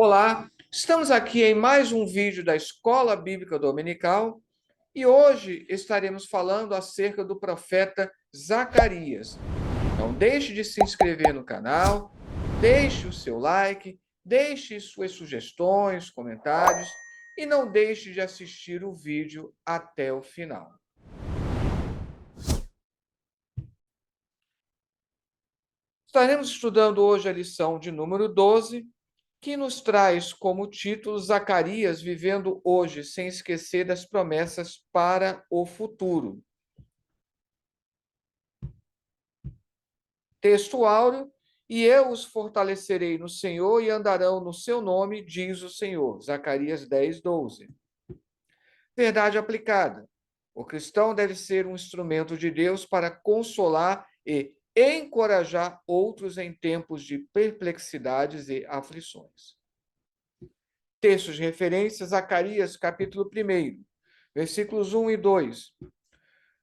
Olá, estamos aqui em mais um vídeo da Escola Bíblica Dominical e hoje estaremos falando acerca do profeta Zacarias. Não deixe de se inscrever no canal, deixe o seu like, deixe suas sugestões, comentários e não deixe de assistir o vídeo até o final. Estaremos estudando hoje a lição de número 12, que nos traz como título Zacarias vivendo hoje, sem esquecer das promessas para o futuro. Texto áureo: e eu os fortalecerei no Senhor e andarão no seu nome, diz o Senhor. Zacarias 10, 12. Verdade aplicada. O cristão deve ser um instrumento de Deus para consolar e encorajar outros em tempos de perplexidades e aflições. Textos de referência: Zacarias, capítulo 1, versículos 1 e 2.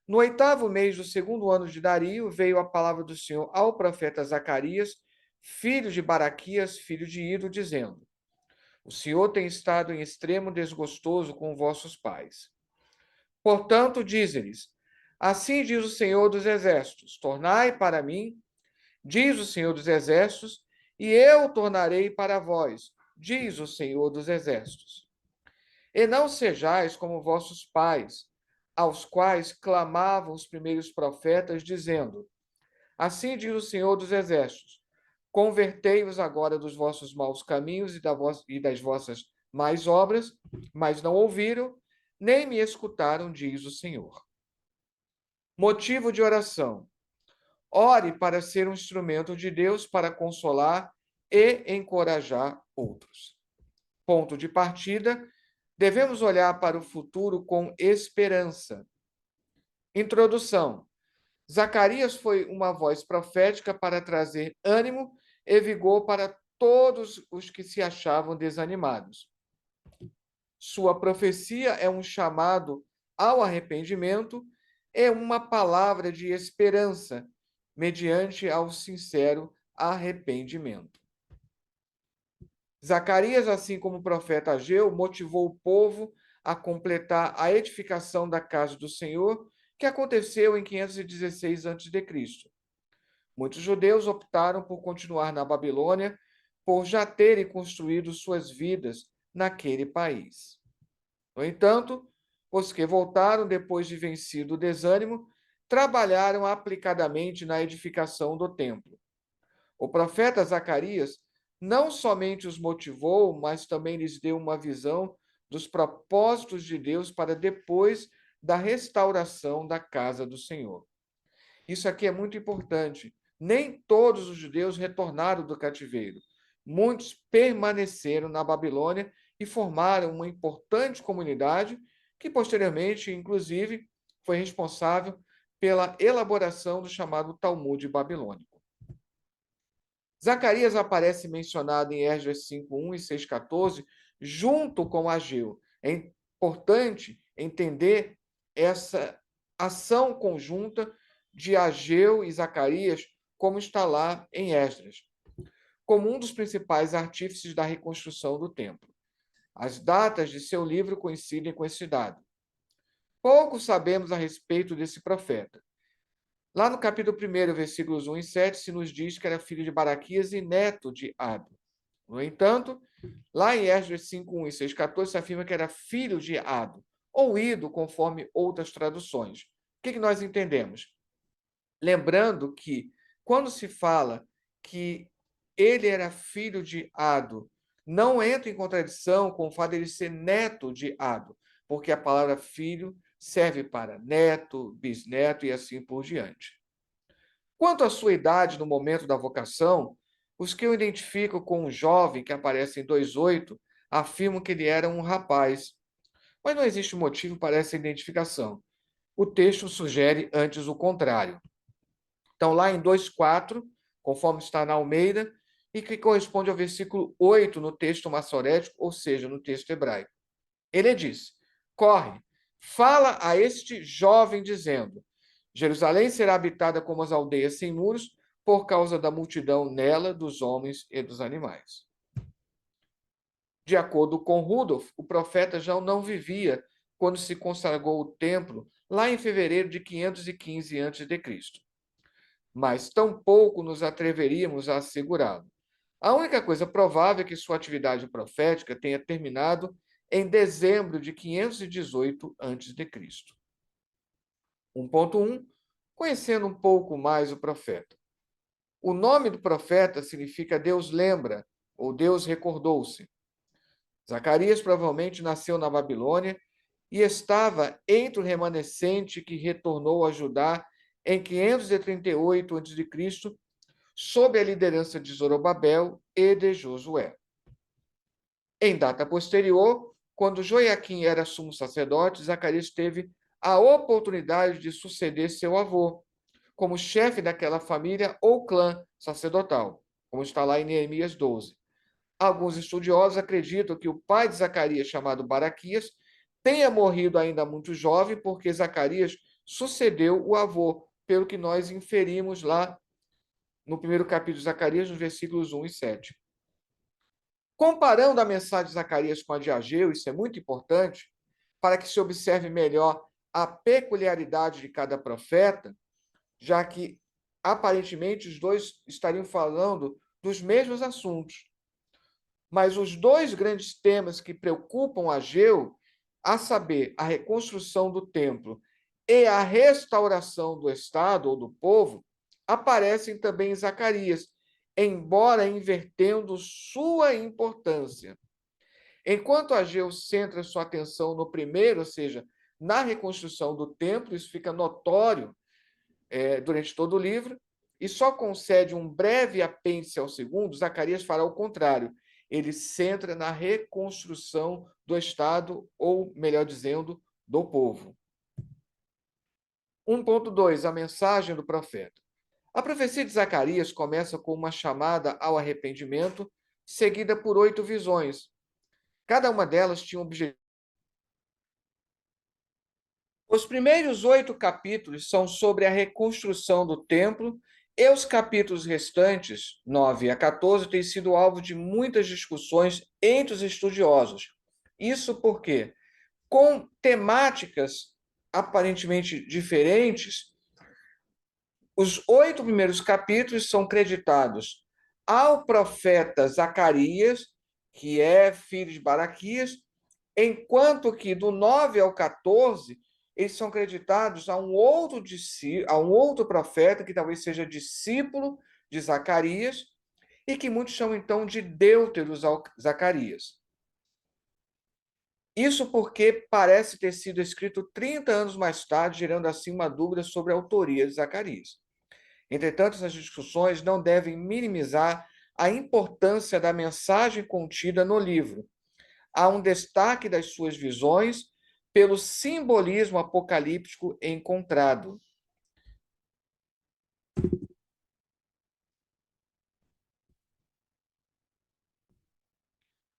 No 8º mês do 2º ano de Dario, veio a palavra do Senhor ao profeta Zacarias, filho de Baraquias, filho de Ido, dizendo: O Senhor tem estado em extremo desgostoso com vossos pais. Portanto, dize-lhes: Assim diz o Senhor dos Exércitos: Tornai para mim, diz o Senhor dos Exércitos, e eu tornarei para vós, diz o Senhor dos Exércitos. E não sejais como vossos pais, aos quais clamavam os primeiros profetas, dizendo: Assim diz o Senhor dos Exércitos: Convertei-vos agora dos vossos maus caminhos e das vossas más obras, mas não ouviram, nem me escutaram, diz o Senhor. Motivo de oração: ore para ser um instrumento de Deus para consolar e encorajar outros. Ponto de partida: devemos olhar para o futuro com esperança. Introdução: Zacarias foi uma voz profética para trazer ânimo e vigor para todos os que se achavam desanimados. Sua profecia é um chamado ao arrependimento e uma palavra de esperança, mediante ao sincero arrependimento. Zacarias, assim como o profeta Ageu, motivou o povo a completar a edificação da casa do Senhor, que aconteceu em 516 a.C. Muitos judeus optaram por continuar na Babilônia, por já terem construído suas vidas naquele país. No entanto, os que voltaram depois de vencido o desânimo, trabalharam aplicadamente na edificação do templo. O profeta Zacarias não somente os motivou, mas também lhes deu uma visão dos propósitos de Deus para depois da restauração da casa do Senhor. Isso aqui é muito importante. Nem todos os judeus retornaram do cativeiro. Muitos permaneceram na Babilônia e formaram uma importante comunidade que, posteriormente, inclusive, foi responsável pela elaboração do chamado Talmud babilônico. Zacarias aparece mencionado em Esdras 5:1 e 6:14, junto com Ageu. É importante entender essa ação conjunta de Ageu e Zacarias, como está lá em Esdras, como um dos principais artífices da reconstrução do templo. As datas de seu livro coincidem com esse dado. Pouco sabemos a respeito desse profeta. Lá no capítulo 1, versículos 1 e 7, se nos diz que era filho de Baraquias e neto de Ado. No entanto, lá em Esdras 5:1 e 6:14, se afirma que era filho de Ado, ou Ido, conforme outras traduções. O que nós entendemos? Lembrando que, quando se fala que ele era filho de Ado, não entra em contradição com o fato de ele ser neto de Ado, porque a palavra filho serve para neto, bisneto e assim por diante. Quanto à sua idade no momento da vocação, os que o identificam com um jovem que aparece em 2:8 afirmam que ele era um rapaz, mas não existe motivo para essa identificação. O texto sugere antes o contrário. Então, lá em 2:4, conforme está na Almeida, e que corresponde ao versículo 8 no texto massorético, ou seja, no texto hebraico. Ele diz: Corre, fala a este jovem, dizendo: Jerusalém será habitada como as aldeias sem muros, por causa da multidão nela dos homens e dos animais. De acordo com Rudolf, o profeta já não vivia quando se consagrou o templo, lá em fevereiro de 515 a.C. Mas tampouco nos atreveríamos a assegurá-lo. A única coisa provável é que sua atividade profética tenha terminado em dezembro de 518 a.C. 1.1. Conhecendo um pouco mais o profeta. O nome do profeta significa Deus lembra, ou Deus recordou-se. Zacarias provavelmente nasceu na Babilônia e estava entre o remanescente que retornou a Judá em 538 a.C., sob a liderança de Zorobabel e de Josué. Em data posterior, quando Joaquim era sumo sacerdote, Zacarias teve a oportunidade de suceder seu avô, como chefe daquela família ou clã sacerdotal, como está lá em Neemias 12. Alguns estudiosos acreditam que o pai de Zacarias, chamado Baraquias, tenha morrido ainda muito jovem, porque Zacarias sucedeu o avô, pelo que nós inferimos lá no primeiro capítulo de Zacarias, nos versículos 1 e 7. Comparando a mensagem de Zacarias com a de Ageu, isso é muito importante, para que se observe melhor a peculiaridade de cada profeta, já que aparentemente os dois estariam falando dos mesmos assuntos. Mas os dois grandes temas que preocupam Ageu, a saber, a reconstrução do templo e a restauração do Estado ou do povo, aparecem também em Zacarias, embora invertendo sua importância. Enquanto Ageu centra sua atenção no primeiro, ou seja, na reconstrução do templo, isso fica notório durante todo o livro, e só concede um breve apêndice ao segundo, Zacarias fará o contrário. Ele centra na reconstrução do Estado, ou, melhor dizendo, do povo. 1.2. A mensagem do profeta. A profecia de Zacarias começa com uma chamada ao arrependimento, seguida por 8 visões. Cada uma delas tinha um objetivo. Os primeiros 8 capítulos são sobre a reconstrução do templo, e os capítulos restantes, 9 a 14, têm sido alvo de muitas discussões entre os estudiosos. Isso porque, com temáticas aparentemente diferentes, os 8 primeiros capítulos são creditados ao profeta Zacarias, que é filho de Baraquias, enquanto que do 9 ao 14 eles são creditados a um outro profeta que talvez seja discípulo de Zacarias e que muitos chamam então de Deuteros Zacarias. Isso porque parece ter sido escrito 30 anos mais tarde, gerando assim uma dúvida sobre a autoria de Zacarias. Entretanto, essas discussões não devem minimizar a importância da mensagem contida no livro. Há um destaque das suas visões pelo simbolismo apocalíptico encontrado.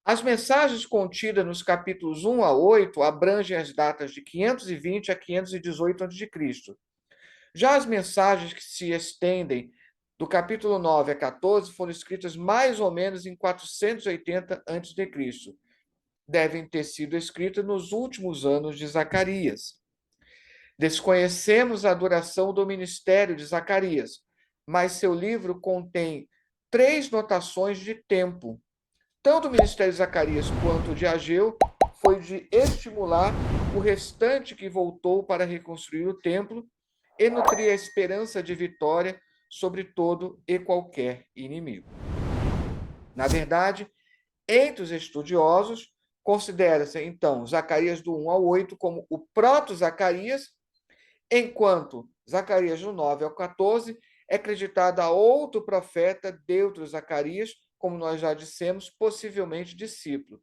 As mensagens contidas nos capítulos 1 a 8 abrangem as datas de 520 a 518 a.C. Já as mensagens que se estendem do capítulo 9 a 14 foram escritas mais ou menos em 480 a.C. Devem ter sido escritas nos últimos anos de Zacarias. Desconhecemos a duração do ministério de Zacarias, mas seu livro contém 3 notações de tempo. Tanto o ministério de Zacarias quanto o de Ageu foi de estimular o restante que voltou para reconstruir o templo e nutrir a esperança de vitória sobre todo e qualquer inimigo. Na verdade, entre os estudiosos, considera-se, então, Zacarias do 1 ao 8 como o proto-Zacarias, enquanto Zacarias do 9 ao 14 é acreditado a outro profeta, Deuteros Zacarias, como nós já dissemos, possivelmente discípulo.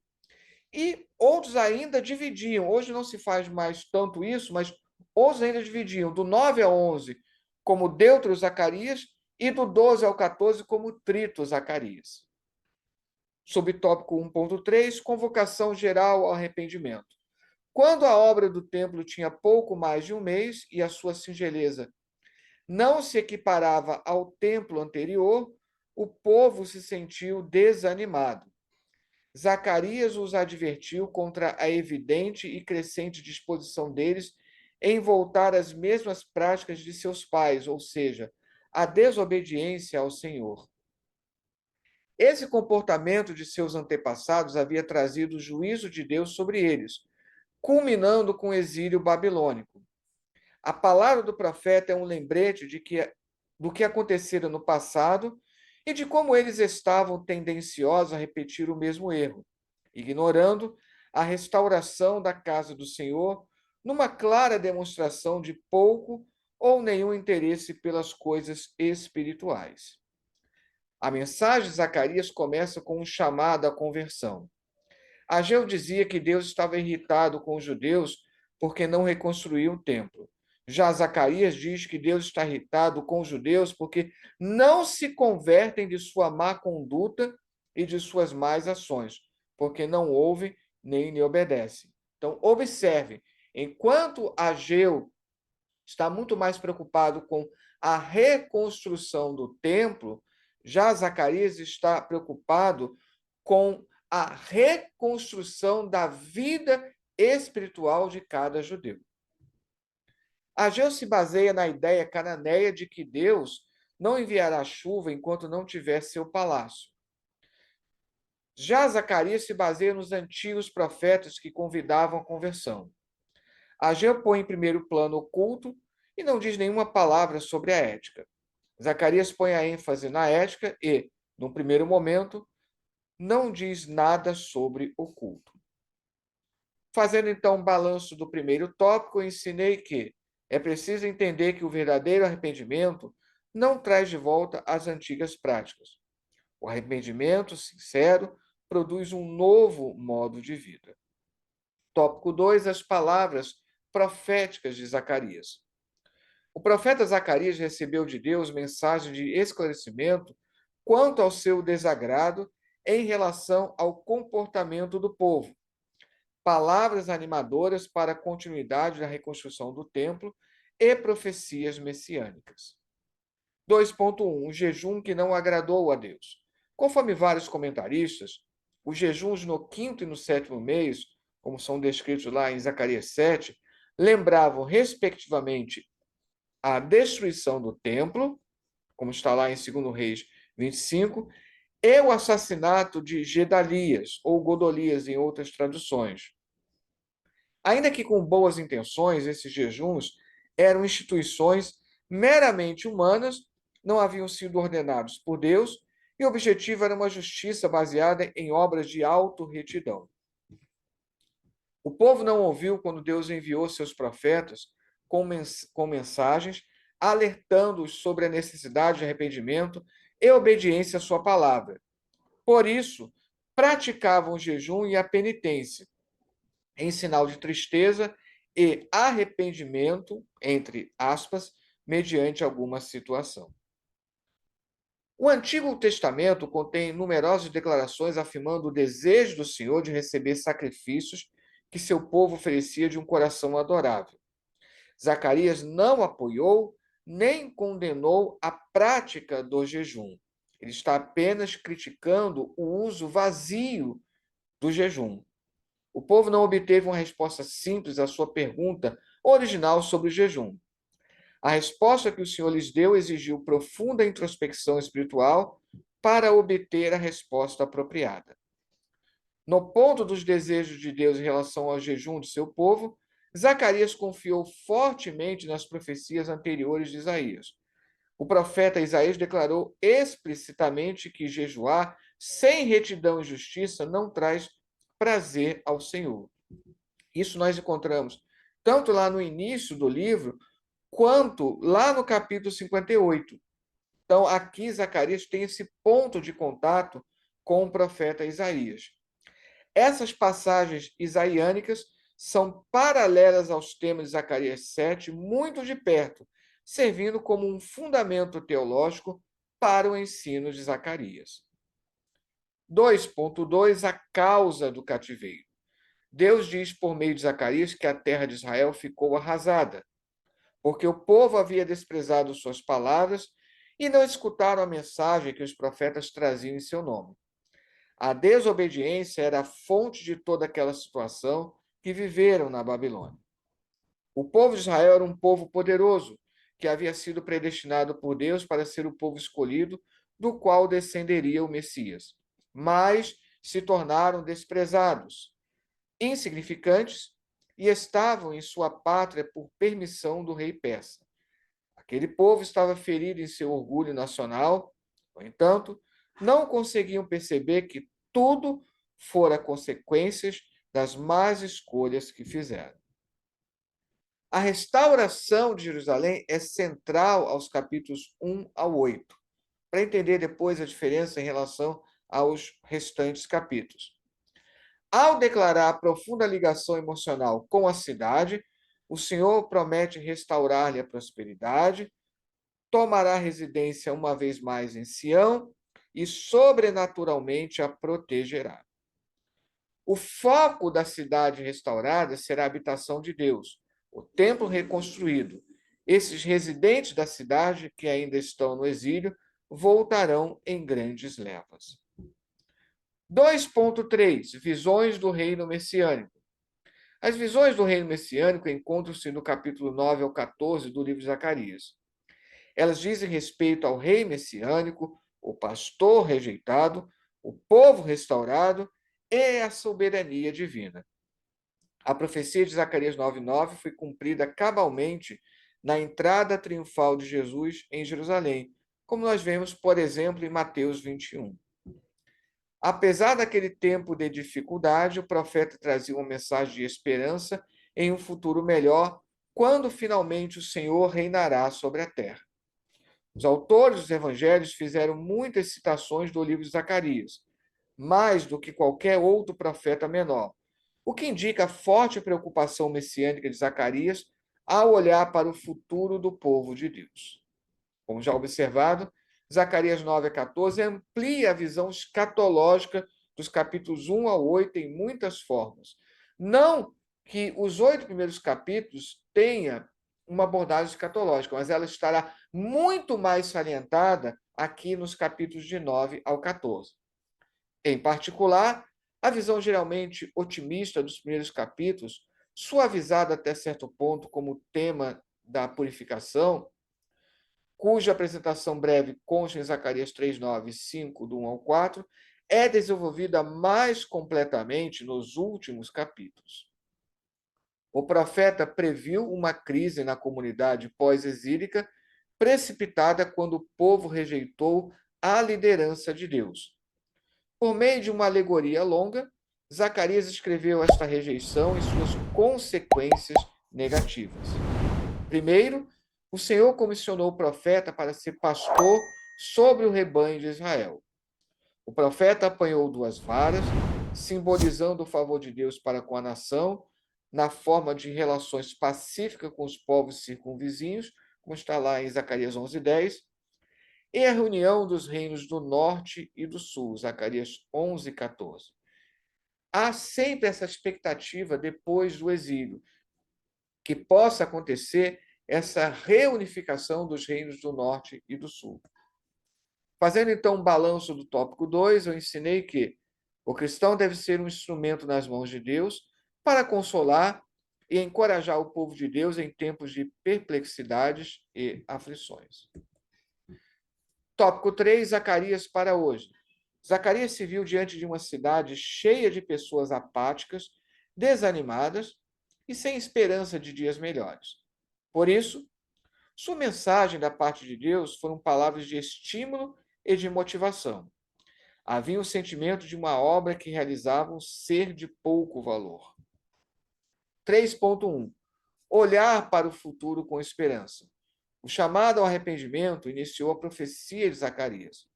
E outros ainda dividiam, hoje não se faz mais tanto isso, mas outros ainda dividiam do 9 ao 11 como Deuteros Zacarias e do 12 ao 14 como Trito Zacarias. Subtópico 1.3, convocação geral ao arrependimento. Quando a obra do templo tinha pouco mais de um mês e a sua singeleza não se equiparava ao templo anterior, o povo se sentiu desanimado. Zacarias os advertiu contra a evidente e crescente disposição deles em voltar às mesmas práticas de seus pais, ou seja, a desobediência ao Senhor. Esse comportamento de seus antepassados havia trazido o juízo de Deus sobre eles, culminando com o exílio babilônico. A palavra do profeta é um lembrete do que acontecera no passado e de como eles estavam tendenciosos a repetir o mesmo erro, ignorando a restauração da casa do Senhor numa clara demonstração de pouco ou nenhum interesse pelas coisas espirituais. A mensagem de Zacarias começa com um chamado à conversão. Ageu dizia que Deus estava irritado com os judeus porque não reconstruíam o templo. Já Zacarias diz que Deus está irritado com os judeus porque não se convertem de sua má conduta e de suas más ações, porque não ouvem nem lhe obedecem. Então, observe, enquanto Ageu está muito mais preocupado com a reconstrução do templo, já Zacarias está preocupado com a reconstrução da vida espiritual de cada judeu. Ageu se baseia na ideia cananeia de que Deus não enviará chuva enquanto não tiver seu palácio. Já Zacarias se baseia nos antigos profetas que convidavam a conversão. Ageu põe em primeiro plano o culto e não diz nenhuma palavra sobre a ética. Zacarias põe a ênfase na ética e, num primeiro momento, não diz nada sobre o culto. Fazendo então um balanço do primeiro tópico, eu ensinei que é preciso entender que o verdadeiro arrependimento não traz de volta as antigas práticas. O arrependimento sincero produz um novo modo de vida. Tópico 2, as palavras proféticas de Zacarias. O profeta Zacarias recebeu de Deus mensagem de esclarecimento quanto ao seu desagrado em relação ao comportamento do povo. Palavras animadoras para a continuidade da reconstrução do templo e profecias messiânicas. 2.1. O jejum que não agradou a Deus. Conforme vários comentaristas, os jejuns no quinto e no sétimo mês, como são descritos lá em Zacarias 7, lembravam, respectivamente, a destruição do templo, como está lá em 2 Reis 25, e o assassinato de Gedalias, ou Godolias em outras traduções. Ainda que com boas intenções, esses jejuns eram instituições meramente humanas, não haviam sido ordenados por Deus, e o objetivo era uma justiça baseada em obras de auto-retidão. O povo não ouviu quando Deus enviou seus profetas com mensagens, alertando-os sobre a necessidade de arrependimento e obediência à sua palavra. Por isso, praticavam o jejum e a penitência, em sinal de tristeza e arrependimento, entre aspas, mediante alguma situação. O Antigo Testamento contém numerosas declarações afirmando o desejo do Senhor de receber sacrifícios que seu povo oferecia de um coração adorável. Zacarias não apoiou nem condenou a prática do jejum. Ele está apenas criticando o uso vazio do jejum. O povo não obteve uma resposta simples à sua pergunta original sobre o jejum. A resposta que o Senhor lhes deu exigiu profunda introspecção espiritual para obter a resposta apropriada. No ponto dos desejos de Deus em relação ao jejum do seu povo, Zacarias confiou fortemente nas profecias anteriores de Isaías. O profeta Isaías declarou explicitamente que jejuar sem retidão e justiça não traz prazer ao Senhor. Isso nós encontramos tanto lá no início do livro, quanto lá no capítulo 58. Então, aqui Zacarias tem esse ponto de contato com o profeta Isaías. Essas passagens isaiânicas são paralelas aos temas de Zacarias 7, muito de perto, servindo como um fundamento teológico para o ensino de Zacarias. 2.2 A causa do cativeiro. Deus diz por meio de Zacarias que a terra de Israel ficou arrasada, porque o povo havia desprezado suas palavras e não escutaram a mensagem que os profetas traziam em seu nome. A desobediência era a fonte de toda aquela situação que viveram na Babilônia. O povo de Israel era um povo poderoso, que havia sido predestinado por Deus para ser o povo escolhido, do qual descenderia o Messias. Mas se tornaram desprezados, insignificantes, e estavam em sua pátria por permissão do rei persa. Aquele povo estava ferido em seu orgulho nacional, no entanto, não conseguiam perceber que tudo fora consequências das más escolhas que fizeram. A restauração de Jerusalém é central aos capítulos 1 ao 8, para entender depois a diferença em relação aos restantes capítulos. Ao declarar a profunda ligação emocional com a cidade, o Senhor promete restaurar-lhe a prosperidade, tomará residência uma vez mais em Sião e sobrenaturalmente a protegerá. O foco da cidade restaurada será a habitação de Deus, o templo reconstruído. Esses residentes da cidade, que ainda estão no exílio, voltarão em grandes levas. 2.3 Visões do reino messiânico. As visões do reino messiânico encontram-se no capítulo 9 ao 14 do livro de Zacarias. Elas dizem respeito ao rei messiânico, o pastor rejeitado, o povo restaurado e a soberania divina. A profecia de Zacarias 9:9 foi cumprida cabalmente na entrada triunfal de Jesus em Jerusalém, como nós vemos, por exemplo, em Mateus 21. Apesar daquele tempo de dificuldade, o profeta trazia uma mensagem de esperança em um futuro melhor, quando finalmente o Senhor reinará sobre a terra. Os autores dos evangelhos fizeram muitas citações do livro de Zacarias, mais do que qualquer outro profeta menor, o que indica a forte preocupação messiânica de Zacarias ao olhar para o futuro do povo de Deus. Como já observado, Zacarias 9 a 14 amplia a visão escatológica dos capítulos 1 ao 8 em muitas formas. Não que os 8 primeiros capítulos tenham uma abordagem escatológica, mas ela estará muito mais salientada aqui nos capítulos de 9 ao 14. Em particular, a visão geralmente otimista dos primeiros capítulos, suavizada até certo ponto como tema da purificação, cuja apresentação breve consta em Zacarias 3, 9 e 5, do 1 ao 4, é desenvolvida mais completamente nos últimos capítulos. O profeta previu uma crise na comunidade pós-exílica, precipitada quando o povo rejeitou a liderança de Deus. Por meio de uma alegoria longa, Zacarias escreveu esta rejeição e suas consequências negativas. Primeiro, o Senhor comissionou o profeta para ser pastor sobre o rebanho de Israel. O profeta apanhou 2 varas, simbolizando o favor de Deus para com a nação, na forma de relações pacíficas com os povos circunvizinhos, como está lá em Zacarias 11:10, e a reunião dos reinos do norte e do sul, Zacarias 11:14. Há sempre essa expectativa depois do exílio, que possa acontecer essa reunificação dos reinos do norte e do sul. Fazendo então um balanço do tópico 2, eu ensinei que o cristão deve ser um instrumento nas mãos de Deus para consolar e encorajar o povo de Deus em tempos de perplexidades e aflições. Tópico 3, Zacarias para hoje. Zacarias se viu diante de uma cidade cheia de pessoas apáticas, desanimadas e sem esperança de dias melhores. Por isso, sua mensagem da parte de Deus foram palavras de estímulo e de motivação. Havia um sentimento de uma obra que realizavam ser de pouco valor. 3.1 Olhar para o futuro com esperança. O chamado ao arrependimento iniciou a profecia de Zacarias.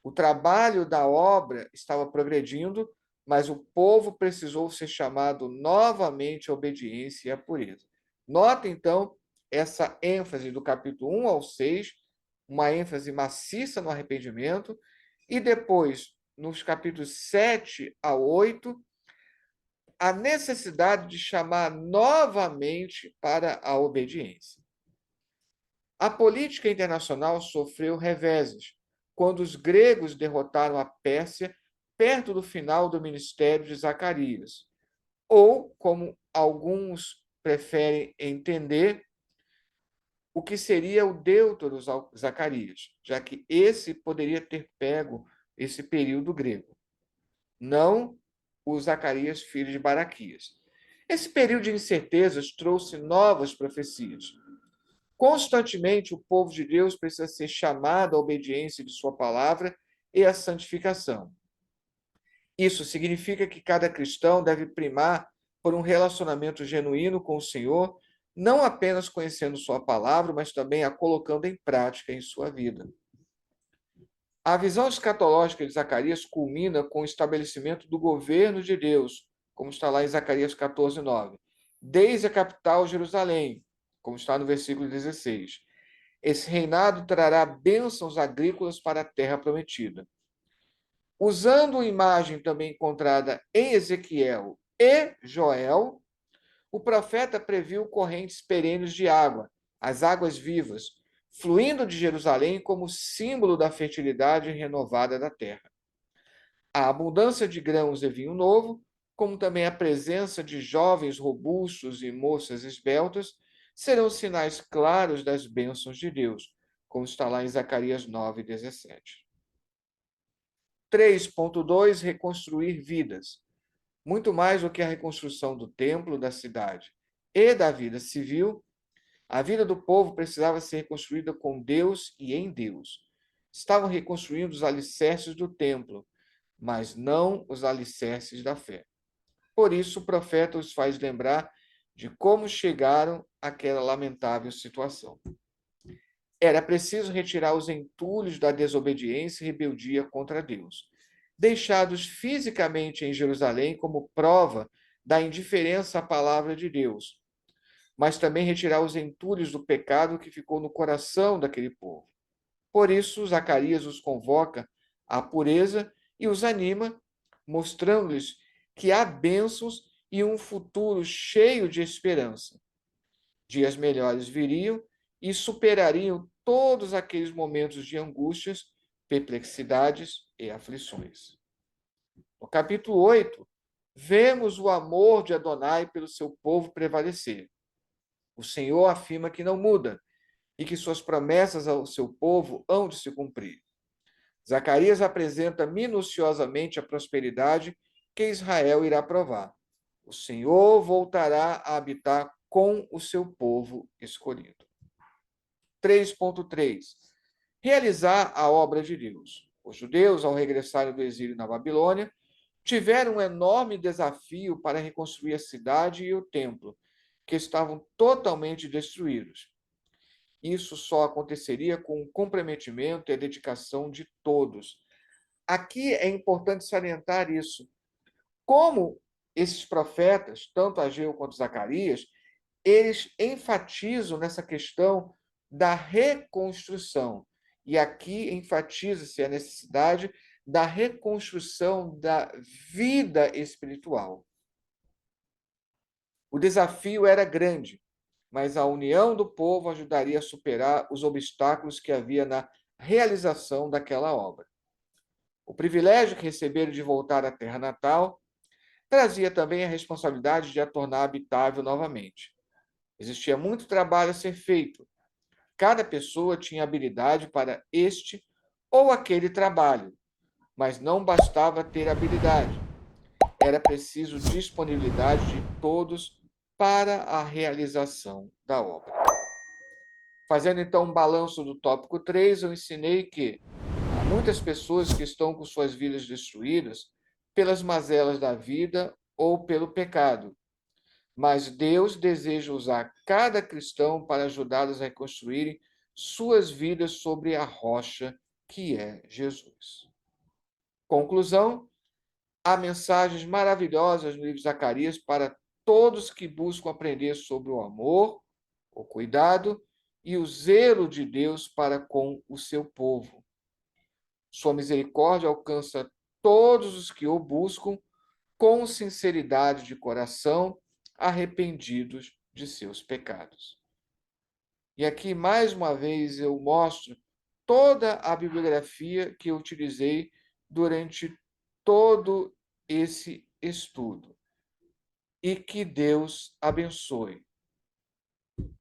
O trabalho da obra estava progredindo, mas o povo precisou ser chamado novamente à obediência e à pureza. Nota, então, essa ênfase do capítulo 1 ao 6, uma ênfase maciça no arrependimento, e depois, nos capítulos 7 a 8, a necessidade de chamar novamente para a obediência. A política internacional sofreu reveses quando os gregos derrotaram a Pérsia perto do final do ministério de Zacarias, ou, como alguns preferem entender, o que seria o deutero Zacarias, já que esse poderia ter pego esse período grego, não o Zacarias, filho de Baraquias. Esse período de incertezas trouxe novas profecias. Constantemente, o povo de Deus precisa ser chamado à obediência de sua palavra e à santificação. Isso significa que cada cristão deve primar por um relacionamento genuíno com o Senhor, não apenas conhecendo sua palavra, mas também a colocando em prática em sua vida. A visão escatológica de Zacarias culmina com o estabelecimento do governo de Deus, como está lá em Zacarias 14:9, desde a capital Jerusalém, como está no versículo 16. Esse reinado trará bênçãos agrícolas para a terra prometida. Usando a imagem também encontrada em Ezequiel e Joel, o profeta previu correntes perenes de água, as águas vivas, fluindo de Jerusalém como símbolo da fertilidade renovada da terra. A abundância de grãos e vinho novo, como também a presença de jovens robustos e moças esbeltas, serão sinais claros das bênçãos de Deus, como está lá em Zacarias 9:17. 3.2 Reconstruir vidas. Muito mais do que a reconstrução do templo, da cidade e da vida civil, a vida do povo precisava ser reconstruída com Deus e em Deus. Estavam reconstruindo os alicerces do templo, mas não os alicerces da fé. Por isso, o profeta os faz lembrar de como chegaram àquela lamentável situação. Era preciso retirar os entulhos da desobediência e rebeldia contra Deus, deixados fisicamente em Jerusalém como prova da indiferença à palavra de Deus, mas também retirar os entulhos do pecado que ficou no coração daquele povo. Por isso, Zacarias os convoca à pureza e os anima, mostrando-lhes que há bênçãos e um futuro cheio de esperança. Dias melhores viriam e superariam todos aqueles momentos de angústias, perplexidades e aflições. No capítulo 8, vemos o amor de Adonai pelo seu povo prevalecer. O Senhor afirma que não muda e que suas promessas ao seu povo hão de se cumprir. Zacarias apresenta minuciosamente a prosperidade que Israel irá provar. O Senhor voltará a habitar com o seu povo escolhido. 3.3 Realizar a obra de Deus. Os judeus, ao regressarem do exílio na Babilônia, tiveram um enorme desafio para reconstruir a cidade e o templo, que estavam totalmente destruídos. Isso só aconteceria com o comprometimento e a dedicação de todos. Aqui é importante salientar isso. Como esses profetas, tanto Ageu quanto Zacarias, eles enfatizam nessa questão da reconstrução. E aqui enfatiza-se a necessidade da reconstrução da vida espiritual. O desafio era grande, mas a união do povo ajudaria a superar os obstáculos que havia na realização daquela obra. O privilégio que receberam de voltar à terra natal trazia também a responsabilidade de a tornar habitável novamente. Existia muito trabalho a ser feito. Cada pessoa tinha habilidade para este ou aquele trabalho, mas não bastava ter habilidade. Era preciso disponibilidade de todos para a realização da obra. Fazendo então um balanço do tópico 3, eu ensinei que há muitas pessoas que estão com suas vidas destruídas pelas mazelas da vida ou pelo pecado, mas Deus deseja usar cada cristão para ajudá-los a reconstruírem suas vidas sobre a rocha que é Jesus. Conclusão: há mensagens maravilhosas no livro de Zacarias para todos que buscam aprender sobre o amor, o cuidado e o zelo de Deus para com o seu povo. Sua misericórdia alcança todos os que o buscam com sinceridade de coração, arrependidos de seus pecados. E aqui, mais uma vez, eu mostro toda a bibliografia que eu utilizei durante todo esse estudo. E que Deus abençoe.